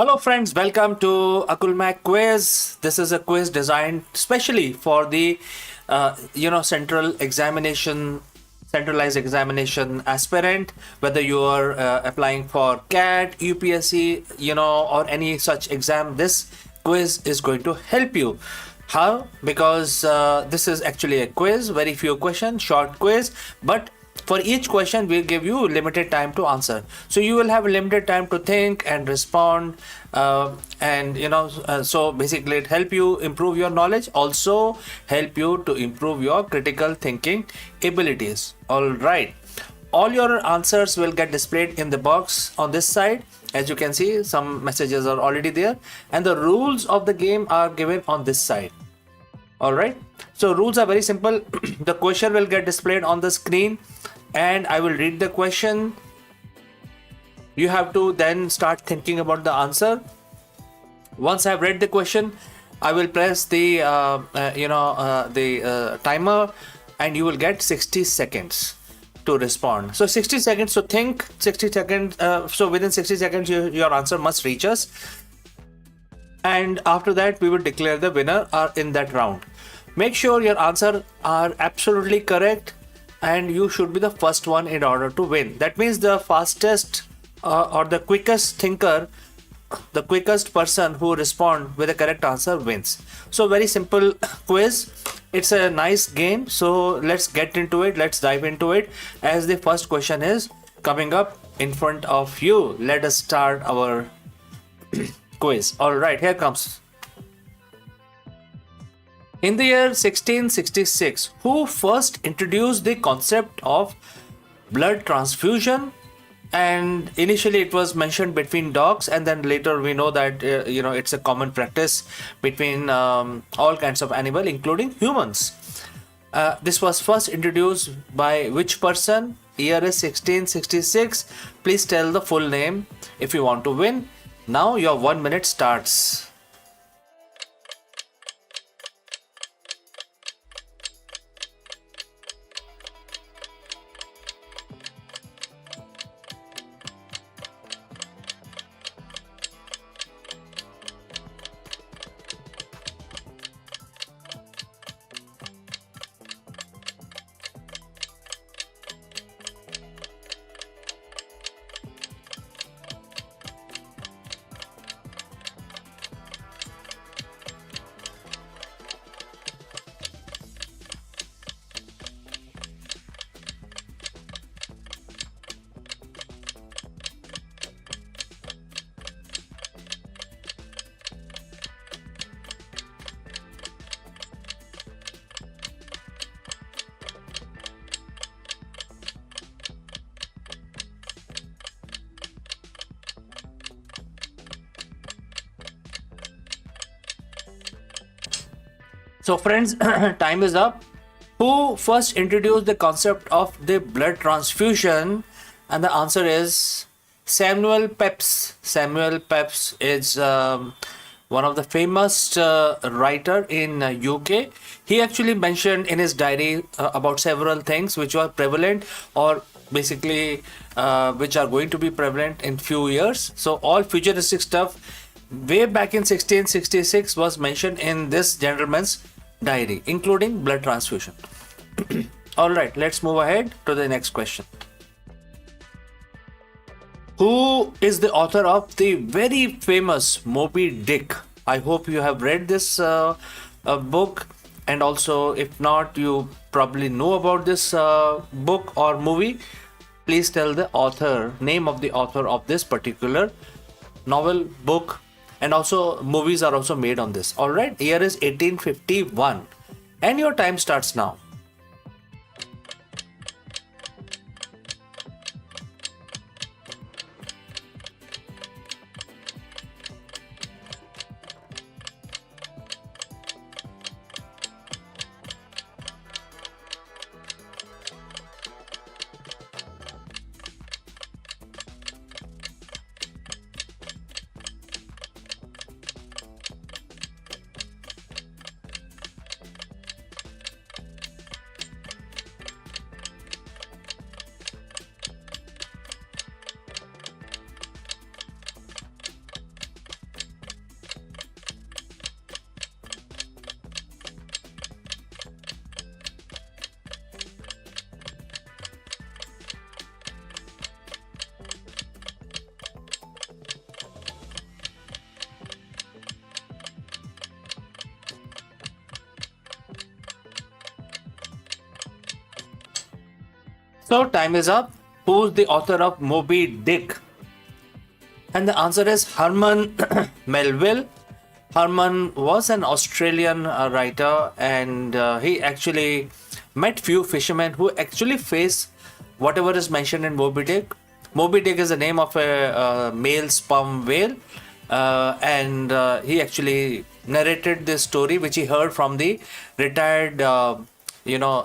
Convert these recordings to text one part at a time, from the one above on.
Hello friends, welcome to Akulmac Quiz. This is a quiz designed specially for the centralized examination aspirant, whether you are applying for CAT, UPSC, or any such exam. This quiz is going to help you. How? Because this is actually a quiz, very few questions, short quiz, but for each question we'll give you limited time to answer, so you will have limited time to think and respond, so basically it help you improve your knowledge, also help you to improve your critical thinking abilities. All right, all your answers will get displayed in the box on this side. As you can see, some messages are already there, and the rules of the game are given on this side. All right, so rules are very simple. The question will get displayed on the screen and I will read the question. You have to then start thinking about the answer. Once I've read the question, I will press the timer, and you will get 60 seconds to respond. So 60 seconds to think, 60 seconds. So within 60 seconds, your answer must reach us. And after that, we will declare the winner in that round. Make sure your answers are absolutely correct, and you should be the first one in order to win. That means the fastest or the quickest thinker, the quickest person who responds with a correct answer wins. So very simple quiz. It's a nice game. So let's get into it. Let's dive into it, as the first question is coming up in front of you. Let us start our quiz. All right, here comes. In the year 1666, who first introduced the concept of blood transfusion? And initially it was mentioned between dogs, and then later we know that it's a common practice between all kinds of animals, including humans. This was first introduced by which person? Year is 1666. Please tell the full name if you want to win. Now your 1 minute starts. So friends, time is up. Who first introduced the concept of the blood transfusion? And the answer is Samuel Pepys. Samuel Pepys is one of the famous writer in UK. He actually mentioned in his diary about several things which were prevalent, or basically which are going to be prevalent in few years. So all futuristic stuff way back in 1666 was mentioned in this gentleman's diary, including blood transfusion. All right, let's move ahead to the next question. Who is the author of the very famous Moby Dick? I hope you have read this book, and also if not, you probably know about this book or movie. Please tell the name of the author of this particular novel, book, and also movies are also made on this. All right, year is 1851, and your time starts now. So time is up. Who's the author of Moby Dick? And the answer is Herman Melville. Herman was an Australian writer, and he actually met few fishermen who actually face whatever is mentioned in Moby Dick. Moby Dick is the name of a male sperm whale, and he actually narrated this story, which he heard from the retired,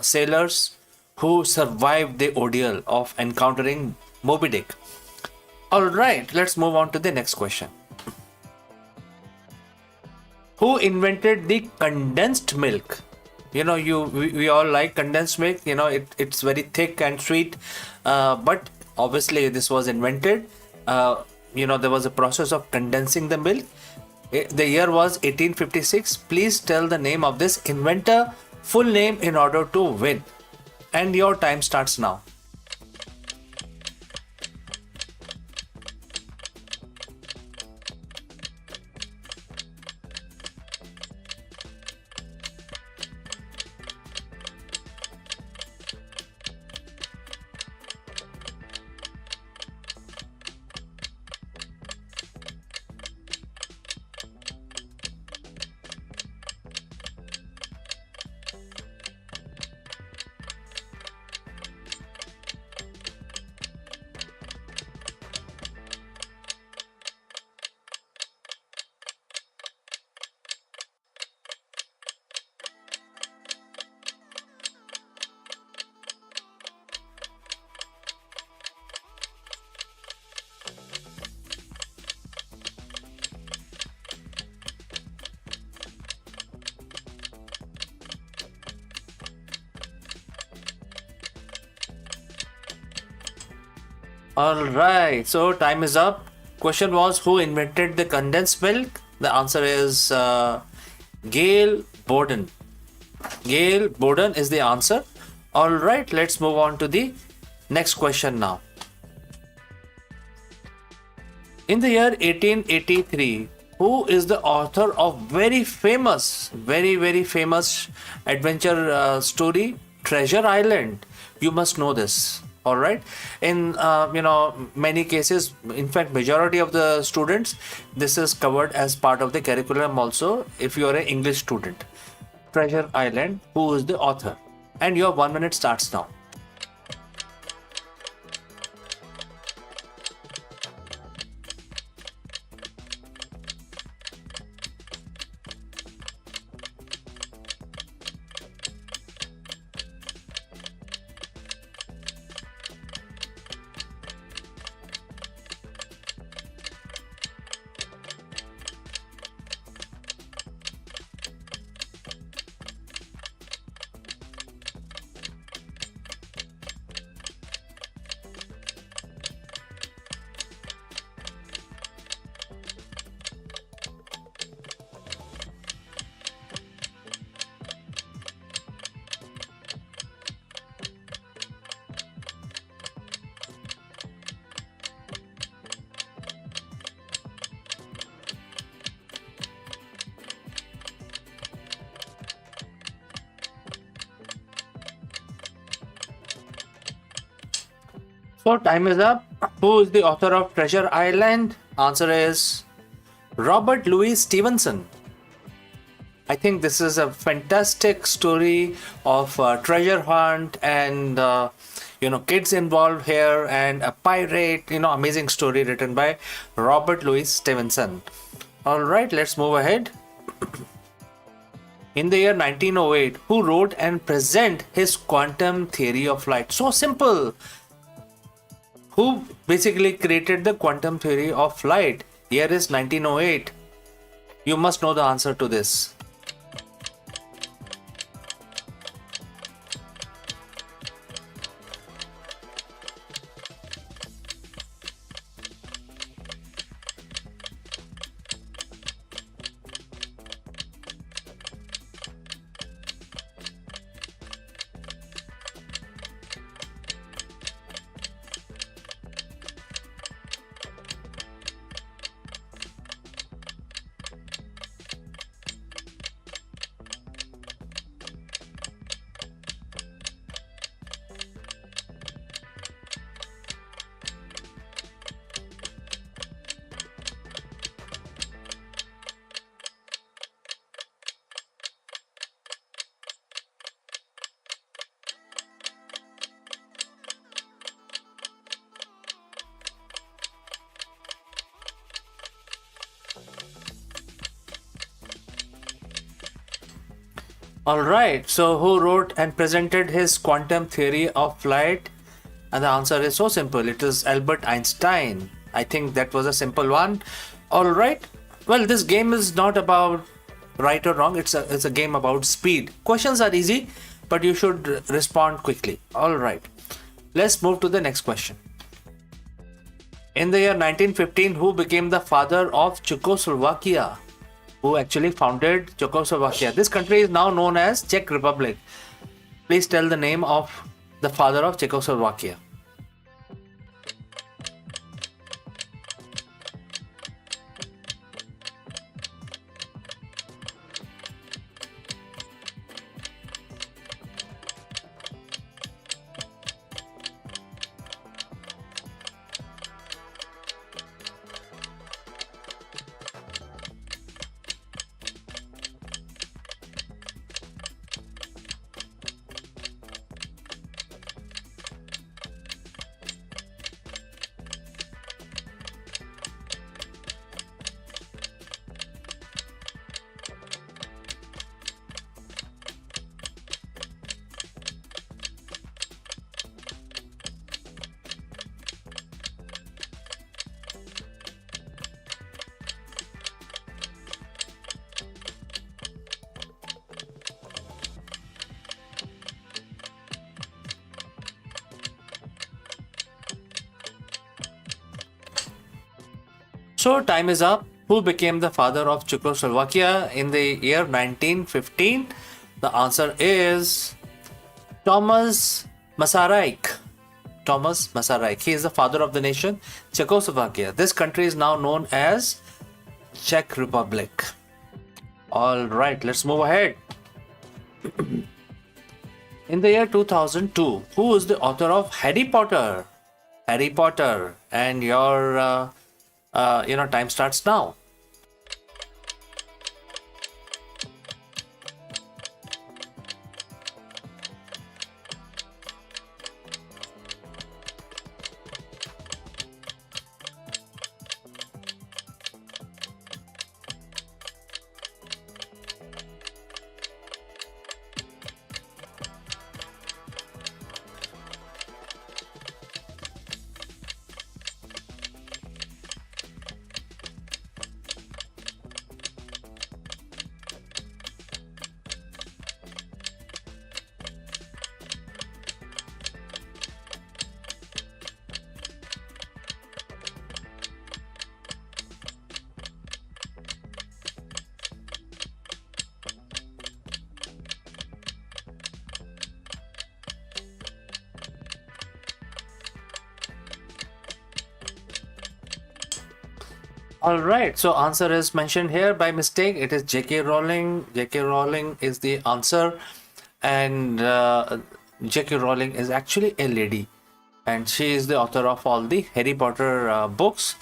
sailors who survived the ordeal of encountering Moby Dick. All right, let's move on to the next question. Who invented the condensed milk? We all like condensed milk. It's very thick and sweet, but obviously this was invented. There was a process of condensing the milk. The year was 1856. Please tell the name of this inventor, full name, in order to win. And your time starts now. All right, so time is up. Question was, who invented the condensed milk? The answer is Gail Borden. Gail Borden is the answer. All right, let's move on to the next question now. In the year 1883, who is the author of very famous adventure story, Treasure Island? You must know this. All right. In many cases, in fact, majority of the students, this is covered as part of the curriculum also. If you are an English student, Treasure Island. Who is the author? And your 1 minute starts now. So time is up. Who is the author of Treasure Island? Answer is Robert Louis Stevenson. I think this is a fantastic story of treasure hunt and kids involved here and a pirate. Amazing story written by Robert Louis Stevenson. All right, let's move ahead. In the year 1908, who wrote and presented his quantum theory of light? So simple. Who basically created the quantum theory of light? Year is 1908. You must know the answer to this. All right. So, who wrote and presented his quantum theory of flight? And the answer is so simple. It is Albert Einstein. I think that was a simple one. All right. Well, this game is not about right or wrong. It's a game about speed. Questions are easy, but you should respond quickly. All right. Let's move to the next question. In the year 1915, who became the father of Czechoslovakia? Who actually founded Czechoslovakia? This country is now known as Czech Republic. Please tell the name of the father of Czechoslovakia. So time is up. Who became the father of Czechoslovakia in the year 1915? The answer is Thomas Masaryk. Thomas Masaryk. He is the father of the nation Czechoslovakia. This country is now known as Czech Republic. All right, let's move ahead. In the year 2002, who is the author of Harry Potter? Harry Potter. And your time starts now. All right, so answer is mentioned here by mistake. It is J.K. Rowling. J.K. Rowling is the answer, and J.K. Rowling is actually a lady, and she is the author of all the Harry Potter books,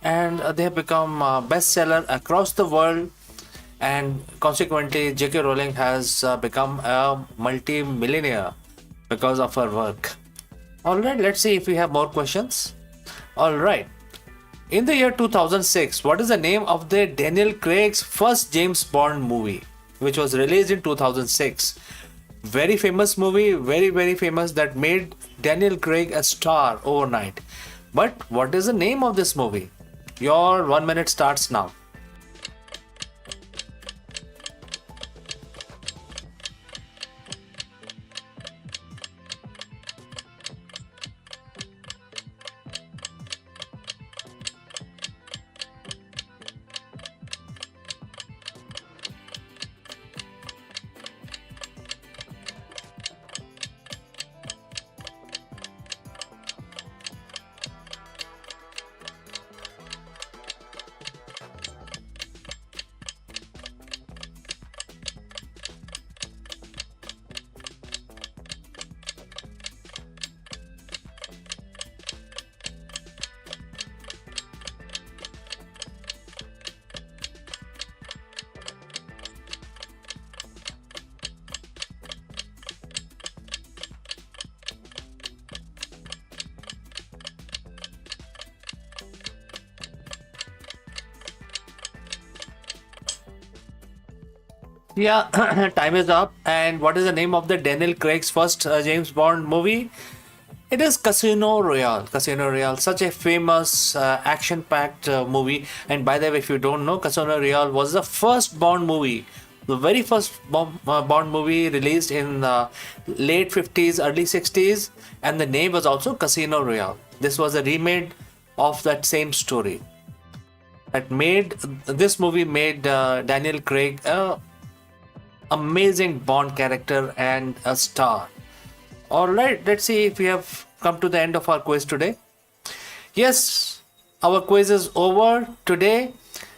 and they have become bestseller across the world, and consequently, J.K. Rowling has become a multi-millionaire because of her work. All right, let's see if we have more questions. All right. In the year 2006, what is the name of the Daniel Craig's first James Bond movie, which was released in 2006? Very famous movie, very, very famous, that made Daniel Craig a star overnight. But what is the name of this movie? Your 1 minute starts now. Yeah, time is up. And what is the name of the Daniel Craig's first James Bond movie? It is Casino Royale. Casino Royale, such a famous action-packed movie. And by the way, if you don't know, Casino Royale was the first Bond movie, the very first Bond movie released in late 50s, early 60s, and the name was also Casino Royale. This was a remake of that same story. This movie made Daniel Craig a amazing Bond character and a star. Alright, let's see if we have come to the end of our quiz today. Yes, our quiz is over today.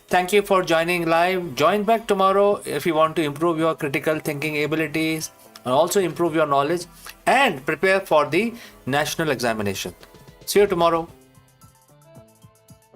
Thank you for joining live. Join back tomorrow if you want to improve your critical thinking abilities and also improve your knowledge and prepare for the national examination. See you tomorrow.